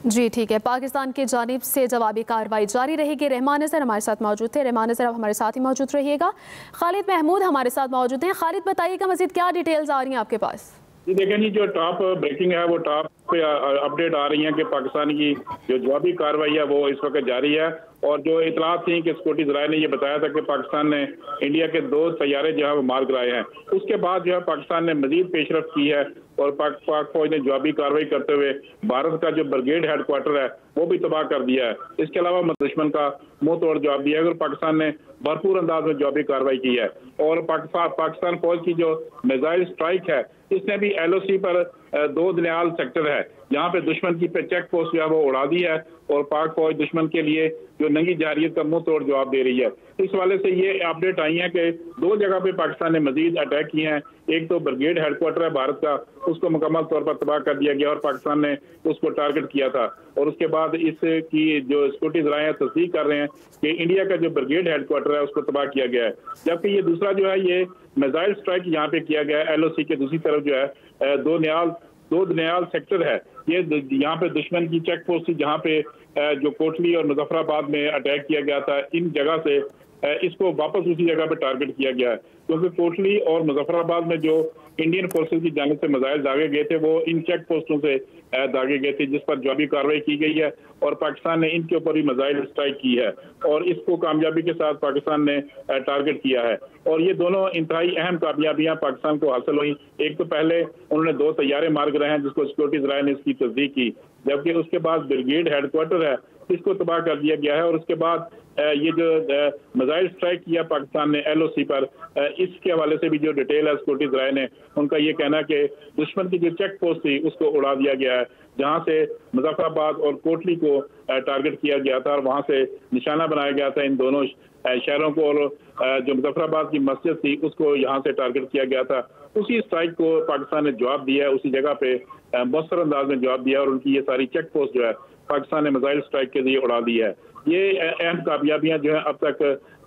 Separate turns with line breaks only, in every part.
जी ठीक है, पाकिस्तान की जानिब से जवाबी कार्रवाई जारी रहेगी। रहमान नज़र हमारे साथ मौजूद थे। रहमान नज़र, आप हमारे साथ ही मौजूद रहिएगा। खालिद महमूद हमारे साथ मौजूद हैं। खालिद, बताइएगा मज़ीद क्या डिटेल्स आ रही हैं आपके पास?
जी देखें जी, जो टॉप ब्रेकिंग है वो टॉप पे अपडेट आ रही है कि पाकिस्तान की जो जवाबी कार्रवाई है वो इस वक्त जारी है। और जो इतलात थी कि सिक्योरिटी ज़राए ने ये बताया था कि पाकिस्तान ने इंडिया के 2 तैयारे जो है वो मार गिराए हैं। उसके बाद जो है पाकिस्तान ने मजीद पेशरफ की है और पाक फौज ने जवाबी कार्रवाई करते हुए भारत का जो ब्रिगेड हेडक्वार्टर है वो भी तबाह कर दिया है। इसके अलावा दुश्मन का मुंह तोड़ जवाब दिया है और पाकिस्तान ने भरपूर अंदाज में जवाबी कार्रवाई की है। और पाकिस्तान फौज की जो मिसाइल स्ट्राइक है इसने भी LOC पर 2 दनियाल सेक्टर है, यहाँ पे दुश्मन की चेक पोस्ट जो है वो उड़ा दी है और पाक फौज दुश्मन के लिए जो नंगी जारियत का मुंह तोड़ जवाब दे रही है। इस वाले से ये अपडेट आई है कि 2 जगह पे पाकिस्तान ने मजीद अटैक किए हैं। एक तो ब्रिगेड हेडक्वार्टर है भारत का, उसको मुकम्मल तौर पर तबाह कर दिया गया और पाकिस्तान ने उसको टारगेट किया था। और उसके बाद इसकी जो सिक्योरिटी ज़राए तस्दीक कर रहे हैं कि इंडिया का जो ब्रिगेड हेडक्वार्टर है उसको तबाह किया गया है। जबकि ये दूसरा जो है ये मिसाइल स्ट्राइक यहाँ पे किया गया है। LOC के दूसरी तरफ जो है 2 दनियाल सेक्टर है, ये यहाँ पे दुश्मन की चेक पोस्ट थी जहाँ पे जो कोटली और मुजफ्फराबाद में अटैक किया गया था। इन जगह से इसको वापस उसी जगह पे टारगेट किया गया है, क्योंकि कोटली और मुजफ्फराबाद में जो इंडियन फोर्सेस की जानिब से मिसाइल दागे गए थे वो इन चेक पोस्टों से दागे गए थे, जिस पर जवाबी कार्रवाई की गई है और पाकिस्तान ने इनके ऊपर भी मिसाइल स्ट्राइक की है और इसको कामयाबी के साथ पाकिस्तान ने टारगेट किया है। और ये दोनों इंतहाई अहम कामयाबियां पाकिस्तान को हासिल हुई। एक तो पहले उन्होंने 2 तैयारे मार गिराए हैं जिसको सिक्योरिटी ज़राए ने इसकी तस्दीक की, जबकि उसके बाद ब्रिगेड हेडक्वार्टर है इसको तबाह कर दिया गया है। और उसके बाद ये जो मिसाइल स्ट्राइक किया पाकिस्तान ने LOC पर, इसके हवाले से भी जो डिटेल है सिक्योरिटी ज़राए ने, उनका ये कहना कि दुश्मन की जो चेक पोस्ट थी उसको उड़ा दिया गया है, जहां से मुजफ्फराबाद और कोटली को टारगेट किया गया था और वहां से निशाना बनाया गया था इन दोनों शहरों को। और जो मुजफ्फराबाद की मस्जिद थी उसको यहाँ से टारगेट किया गया था। उसी स्ट्राइक को पाकिस्तान ने जवाब दिया है, उसी जगह पे मौसर अंदाज में जवाब दिया और उनकी ये सारी चेक पोस्ट जो है पाकिस्तान ने मिसाइल स्ट्राइक के लिए उड़ा दी है। ये अहम कामयाबियां जो है अब तक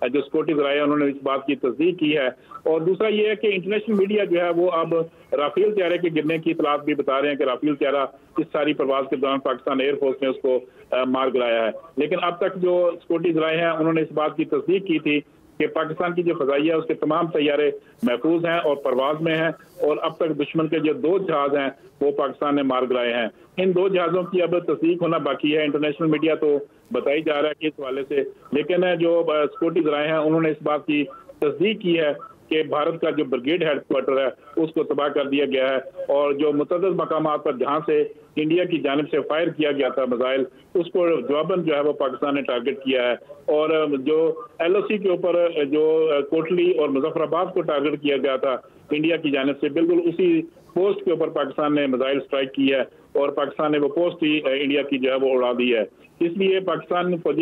जो सिक्योरिटी ज़राए उन्होंने इस बात की तस्दीक की है। और दूसरा ये है कि इंटरनेशनल मीडिया जो है वो अब राफेल त्यारे के गिरने की इतलात भी बता रहे हैं कि राफेल त्यारा इस सारी प्रवास के दौरान पाकिस्तान एयरफोर्स ने उसको मार गिराया है। लेकिन अब तक जो सिक्योरिटी ज़राए हैं उन्होंने इस बात की तस्दीक की थी कि पाकिस्तान की जो फ़ज़ाइया है उसके तमाम तैयारे महफूज हैं और परवाज में हैं और अब तक दुश्मन के जो 2 जहाज हैं वो पाकिस्तान ने मार गिराए हैं। इन 2 जहाज़ों की अब तस्दीक होना बाकी है। इंटरनेशनल मीडिया तो बताई जा रहा है कि इस हवाले से, लेकिन जो सिक्योरिटी ज़राए हैं उन्होंने इस बात की तस्दीक की है कि भारत का जो ब्रिगेड हेडक्वार्टर है उसको तबाह कर दिया गया है और जो मुतअद्दिद मकामात पर जहाँ से इंडिया की जानिब से फायर किया गया था मिसाइल, उसको जवाबन जो है वो पाकिस्तान ने टारगेट किया है। और जो LOC के ऊपर जो कोटली और मुजफ्फराबाद को टारगेट किया गया था इंडिया की जानिब से, बिल्कुल उसी पोस्ट के ऊपर पाकिस्तान ने मिसाइल स्ट्राइक की है और पाकिस्तान ने वो पोस्ट ही इंडिया की जो है वो उड़ा दी है। इसलिए पाकिस्तान फौज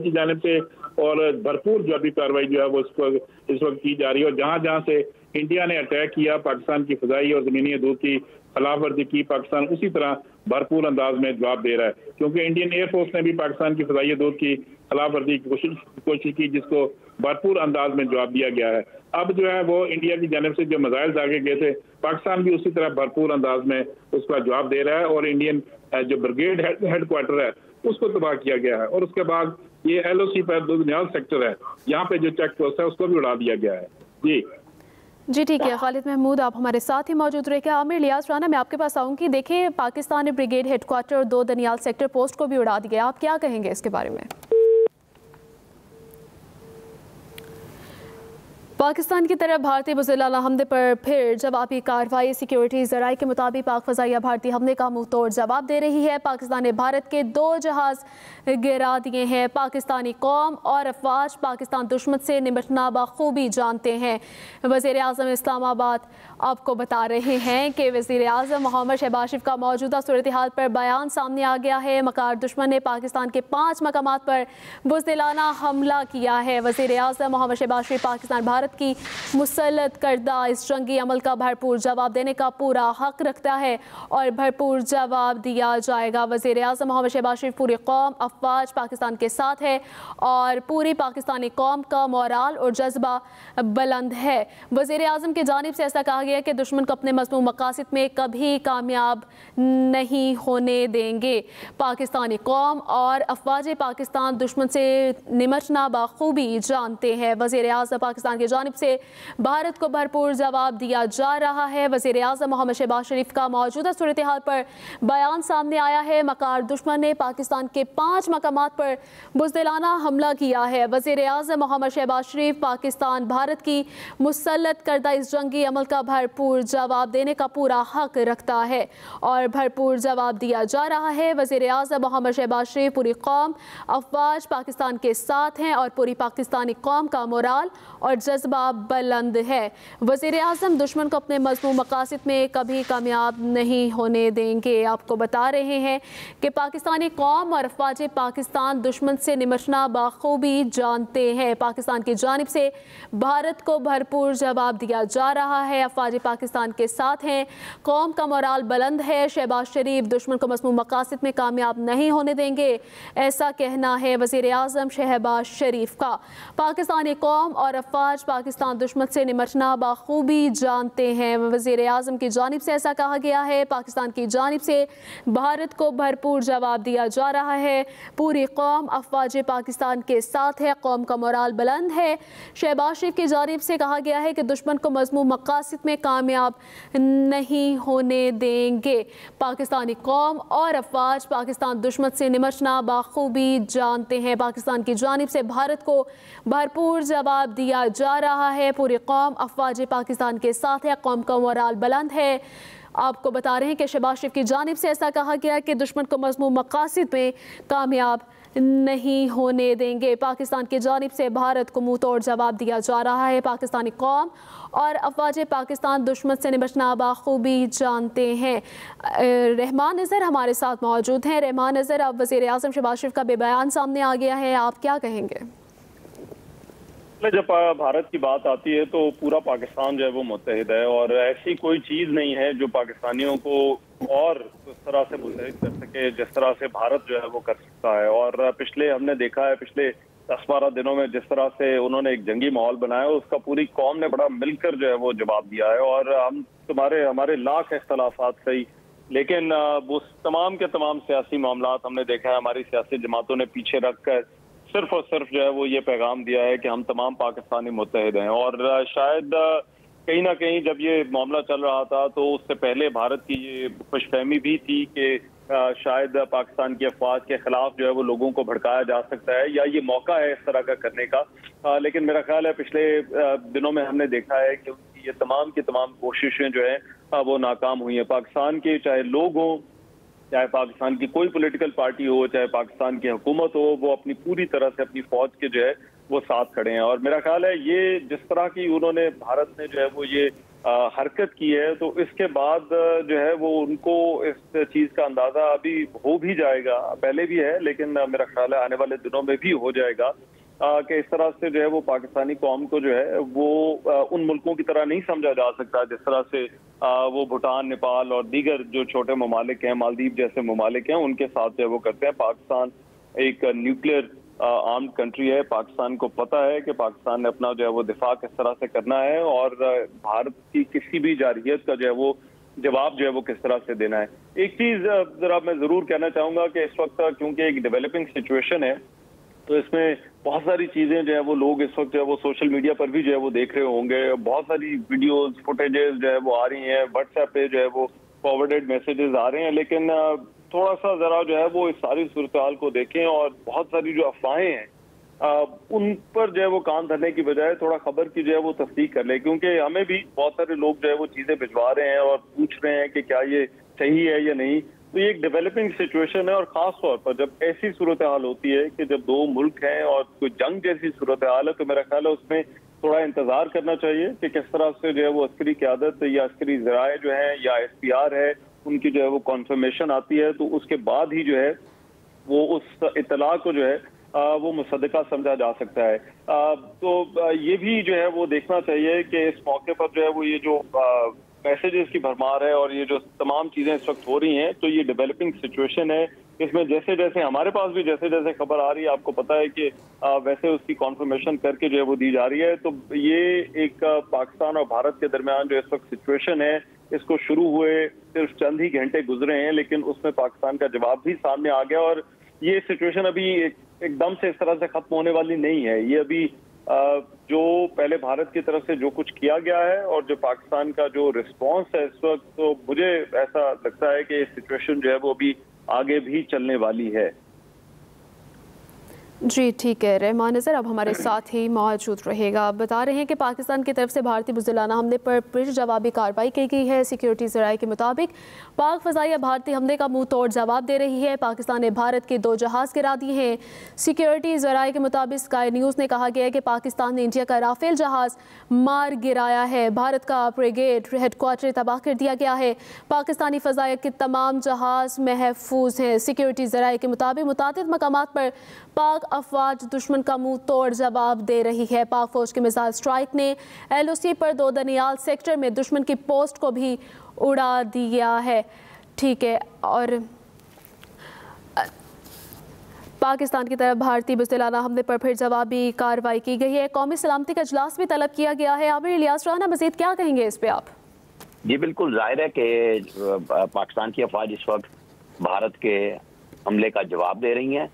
की जानिब से और भरपूर जवाबी कार्रवाई जो है वो इस वक्त की जा रही है। और जहाँ जहाँ से इंडिया ने अटैक किया, पाकिस्तान की फ़ज़ाई और ज़मीनी हदूद की खिलाफ वर्जी की, पाकिस्तान उसी तरह भरपूर अंदाज में जवाब दे रहा है, क्योंकि इंडियन एयरफोर्स ने भी पाकिस्तान की फ़ज़ाई हदूद की खिलाफ वर्जी की कोशिश की, जिसको भरपूर अंदाज में जवाब दिया गया है। अब जो है वो इंडिया की जानिब से जो मिसाइल दागे गए थे, पाकिस्तान भी उसी तरह भरपूर अंदाज में उसका जवाब दे रहा है और इंडियन जो ब्रिगेड हेडक्वार्टर है उसको तबाह किया गया है। और उसके बाद ये LOC पर 2 दनियाल सेक्टर है, यहाँ पे जो चेक पोस्ट है उसको भी उड़ा दिया गया है।
जी ठीक है, खालिद महमूद आप हमारे साथ ही मौजूद रहे। क्या आमिर लियाज राना, मैं आपके पास आऊँगी। देखिए, पाकिस्तान ने ब्रिगेड हेडक्वार्टर और 2 दनियाल सेक्टर पोस्ट को भी उड़ा दिया, आप क्या कहेंगे इसके बारे में? पाकिस्तान की तरफ भारतीय बुज़दिलाना हमले पर फिर जवाबी कार्रवाई। सिक्योरिटी ज़राए के मुताबिक पाक फ़ज़ाइया भारतीय हमले का मुंह तोड़ जवाब दे रही है। पाकिस्तान ने भारत के 2 जहाज़ गिरा दिए हैं। पाकिस्तानी कौम और अफवाज पाकिस्तान दुश्मन से निपटना बखूबी जानते हैं। वज़ीर आज़म इस्लामाबाद आपको बता रहे हैं कि वज़ीर आज़म मोहम्मद शहबाज शरीफ का मौजूदा सूरत हाल पर बयान सामने आ गया है। मकार दुश्मन ने पाकिस्तान के 5 मकामात पर बुज़दिलाना हमला किया है। वज़ीर आज़म मोहम्मद शहबाज शरीफ पाकिस्तान भारत की मुसल्लत करदा इस जंगी अमल का भरपूर जवाब देने का पूरा हक रखता है और भरपूर जवाब दिया जाएगा। वज़ीर आज़म मोहम्मद शहबाज शरीफ पूरी कौम अफवाज पाकिस्तान के साथ है और पूरी पाकिस्तानी कौम का मोराल और जज्बा बुलंद है। वज़ीर आज़म की जानिब से ऐसा कहा गया गया कि दुश्मन को अपने मज़मूम मकासद में कभी कामयाब नहीं होने देंगे। पाकिस्तानी कौम और अफवाज पाकिस्तान दुश्मन से निमटना बखूबी जानते हैं। वज़ीर आज़म पाकिस्तान की जानिब से भारत को भरपूर जवाब दिया जा रहा है। वज़ीर आज़म मोहम्मद शहबाज शरीफ का मौजूदा सूरत हाल पर बयान सामने आया है। मकार दुश्मन ने पाकिस्तान के 5 मकामात पर बुज़दिलाना हमला किया है। वज़ीर आज़म मोहम्मद शहबाज शरीफ पाकिस्तान भारत की मुसल्लत करदा इस जंगी अमल का भरपूर जवाब देने का पूरा हक रखता है और भरपूर जवाब दिया जा रहा है। वज़ीर आज़म मोहम्मद शहबाज शरीफ पूरी कौम अफवाज पाकिस्तान के साथ हैं और पूरी पाकिस्तानी कौम का मोराल और जज्बा बुलंद है। वज़ीर आज़म दुश्मन को अपने मज़मूम मकासद में कभी कामयाब नहीं होने देंगे। आपको बता रहे हैं कि पाकिस्तानी कौम और अफवाज पाकिस्तान दुश्मन से निमटना बखूबी जानते हैं। पाकिस्तान की जानिब से भारत को भरपूर जवाब दिया जा रहा है। अफवाज पाकिस्तान के साथ हैं, कौम का मोराल बुलंद है। शहबाज शरीफ दुश्मन को मज़मूम मकासद में कामयाब नहीं होने देंगे, ऐसा कहना है वज़ीर आज़म शहबाज शरीफ का। पाकिस्तानी कौम और अफवाज पाकिस्तान दुश्मन से निमटना बखूबी जानते हैं। वज़ीर आज़म की जानिब से ऐसा कहा गया है। पाकिस्तान की जानिब से भारत को भरपूर जवाब दिया जा रहा है। पूरी कौम अफवाज पाकिस्तान के साथ है, कौम का मोराल बुलंद है। शहबाज शरीफ की जानिब से कहा गया है कि दुश्मन को मज़मूम मकासद में कामयाब नहीं होने देंगे। पाकिस्तानी कौम और अफवाज पाकिस्तान दुश्मन से निमटना बखूबी जानते हैं। पाकिस्तान की जानिब से भारत को भरपूर जवाब दिया जा रहा है। पूरी कौम अफवाज पाकिस्तान के साथ है, कौम का मोराल बुलंद है। आपको बता रहे हैं कि शहबाज शरीफ की जानिब से ऐसा कहा गया कि दुश्मन को मज़मूम मकासद में कामयाब नहीं होने देंगे। पाकिस्तान की जानिब से भारत को मुंह तोड़ जवाब दिया जा रहा है। पाकिस्तानी कौम और अफवाज पाकिस्तान दुश्मन से निमटना बखूबी जानते हैं। रहमान नज़र हमारे साथ मौजूद हैं। रहमान नज़र, अब वज़ीर आज़म शहबाज शरीफ का बेबयान सामने आ गया है, आप क्या कहेंगे?
जब भारत की बात आती है तो पूरा पाकिस्तान जो है वो मुत्तहिद है और ऐसी कोई चीज नहीं है जो पाकिस्तानियों को और उस तरह से मुत्तहिद कर सके जिस तरह से भारत जो है वो कर सकता है। और पिछले हमने देखा है पिछले 10-12 दिनों में जिस तरह से उन्होंने एक जंगी माहौल बनाया, उसका पूरी कौम ने बड़ा मिलकर जो है वो जवाब दिया है। और हम हमारे लाख इख्तलाफात सही, लेकिन वो तमाम के तमाम सियासी मामला हमने देखा है हमारी सियासी जमातों ने पीछे रखकर सिर्फ और सिर्फ जो है वो ये पैगाम दिया है कि हम तमाम पाकिस्तानी मुत्तहिद हैं। और शायद कहीं ना कहीं जब ये मामला चल रहा था तो उससे पहले भारत की ये खुशफहमी भी थी कि शायद पाकिस्तान की अफवाज के खिलाफ जो है वो लोगों को भड़काया जा सकता है या ये मौका है इस तरह का करने का। लेकिन मेरा ख्याल है पिछले दिनों में हमने देखा है कि उनकी ये तमाम की तमाम कोशिशें जो है वो नाकाम हुई हैं। पाकिस्तान के चाहे लोग हों, चाहे पाकिस्तान की कोई पॉलिटिकल पार्टी हो, चाहे पाकिस्तान की हुकूमत हो, वो अपनी पूरी तरह से अपनी फौज के जो है वो साथ खड़े हैं। और मेरा ख्याल है ये जिस तरह की उन्होंने भारत ने जो है वो ये हरकत की है तो इसके बाद जो है वो उनको इस चीज का अंदाजा अभी हो भी जाएगा, पहले भी है लेकिन मेरा ख्याल है आने वाले दिनों में भी हो जाएगा कि इस तरह से जो है वो पाकिस्तानी कौम को जो है वो उन मुल्कों की तरह नहीं समझा जा सकता जिस तरह से वो भूटान, नेपाल और दीगर जो छोटे ममालिक हैं, मालदीव जैसे ममालिक हैं, उनके साथ जो है वो करते हैं। पाकिस्तान एक न्यूक्लियर आर्म्ड कंट्री है। पाकिस्तान को पता है कि पाकिस्तान ने अपना जो है वो दिफा किस तरह से करना है और भारत की किसी भी जारहियत का जो है वो जवाब जो है वो किस तरह से देना है। एक चीज जरा मैं जरूर कहना चाहूंगा कि इस वक्त क्योंकि एक डेवलपिंग सिचुएशन है तो इसमें बहुत सारी चीजें जो है वो लोग इस वक्त जो है वो सोशल मीडिया पर भी जो है वो देख रहे होंगे। बहुत सारी वीडियोस, फुटेजेस जो है वो आ रही हैं, व्हाट्सएप पे जो है वो फॉरवर्डेड मैसेजेस आ रहे हैं। लेकिन थोड़ा सा जरा जो है वो इस सारी सूरत हाल को देखें और बहुत सारी जो अफवाहें हैं उन पर जो है वो कान धरने की बजाय थोड़ा खबर की जो है वो तस्दीक कर ले, क्योंकि हमें भी बहुत सारे लोग जो है वो चीजें भिजवा रहे हैं और पूछ रहे हैं कि क्या ये सही है या नहीं। तो ये एक डेवलपिंग सिचुएशन है और खास तौर पर जब ऐसी सूरत हाल होती है कि जब दो मुल्क हैं और कोई जंग जैसी सूरत हाल है तो मेरा ख्याल है उसमें थोड़ा इंतजार करना चाहिए कि किस तरह से जो है वो अस्करी क़यादत या अस्करी ज़राए जो है या SPR है उनकी जो है वो कॉन्फर्मेशन आती है तो उसके बाद ही जो है वो उस इतला को जो है वो मुसद्दका समझा जा सकता है। तो ये भी जो है वो देखना चाहिए कि इस मौके पर जो है वो ये जो मैसेजेस की भरमार है और ये जो तमाम चीजें इस वक्त हो रही हैं तो ये डेवलपिंग सिचुएशन है इसमें जैसे जैसे हमारे पास भी जैसे जैसे खबर आ रही है, आपको पता है कि वैसे उसकी कॉन्फर्मेशन करके जो है वो दी जा रही है। तो ये एक पाकिस्तान और भारत के दरमियान जो इस वक्त सिचुएशन है, इसको शुरू हुए सिर्फ चंद ही घंटे गुजरे हैं, लेकिन उसमें पाकिस्तान का जवाब भी सामने आ गया। और ये सिचुएशन अभी एकदम से इस तरह से खत्म होने वाली नहीं है। ये अभी जो पहले भारत की तरफ से जो कुछ किया गया है और जो पाकिस्तान का जो रिस्पॉन्स है इस वक्त, तो मुझे ऐसा लगता है कि ये सिचुएशन जो है वो अभी आगे भी चलने वाली है।
जी ठीक है, रहमान नज़र अब हमारे साथ ही मौजूद रहेगा। बता रहे हैं कि पाकिस्तान की तरफ से भारतीय बुज़दिलाना हमले पर फिर जवाबी कार्रवाई की गई है। सिक्योरिटी ज़राए के मुताबिक पाक फ़ज़ाइया भारतीय हमले का मुंह तोड़ जवाब दे रही है। पाकिस्तान ने भारत के 2 जहाज़ गिरा दिए हैं। सिक्योरिटी ज़राए के मुताबिक स्काई न्यूज़ ने कहा गया है कि पाकिस्तान ने इंडिया का राफेल जहाज़ मार गिराया है। भारत का ब्रिगेड हेडक्वार्टर तबाह कर दिया गया है। पाकिस्तानी फ़ज़ाइया के तमाम जहाज़ महफूज हैं। सिक्योरिटी ज़राए के मुताबिक मुतादिद मकामात पर पाक अफवाज दुश्मन का मुंह तोड़ जवाब दे रही है। पाक फौज के मिसाइल स्ट्राइक ने LOC पर 2 दनियाल सेक्टर में दुश्मन की पोस्ट को भी उड़ा दिया है। ठीक है, और पाकिस्तान की तरफ भारतीय बुज़दिलाना हमले पर फिर जवाबी कार्रवाई की गई है। कौमी सलामती का इजलास भी तलब किया गया है। आमिर इलियास राना, मज़ीद क्या कहेंगे इस पे आप?
जी बिल्कुल, जाहिर है कि पाकिस्तान की अफवाज इस वक्त भारत के हमले का जवाब दे रही हैं।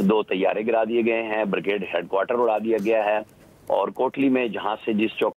2 तैयारे गिरा दिए गए हैं, ब्रिगेड हेडक्वार्टर उड़ा दिया गया है और कोटली में जहां से जिस चौक